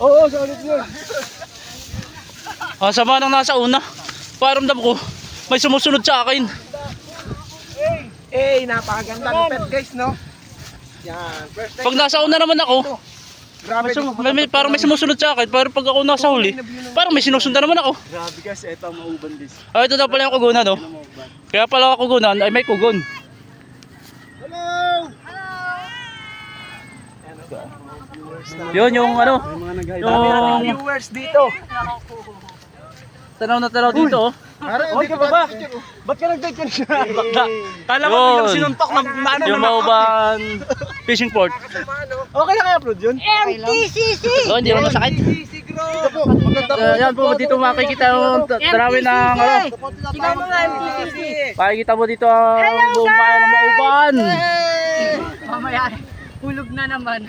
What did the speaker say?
Oo, solid yun. Sama nang nasa una. Paramdam ko, may sumusunod sa akin. Napakaganda ng pet guys, no? Yan, first time. Pag nasa una naman ako, Grabe, parang may sumusunod sa akin. Pero pag ako nasa huli, parang may sinusundan naman ako. Grabe guys, ito ang mauban this. Ito daw pala yung kugunan, no? Kaya pala ako kugunan ay may kugon. Hello! Yun yung ano, Yung viewers dito. tanaw na tanaw dito, oh. Oy, ka ba? Ba't ka nag-date ka siya? Kala ko Yun. yung sinuntok na ano Yung Mauban Fishing Port. Okay lang i-upload yun? MTCC! Oh, hindi mo masakit. Maganda po. Yan po, dito makikita yung darawin ng ano. Sigaw mo nga MTCC! Makikita mo dito ang buong bayan ng Mauban. Mamaya, hulog na naman.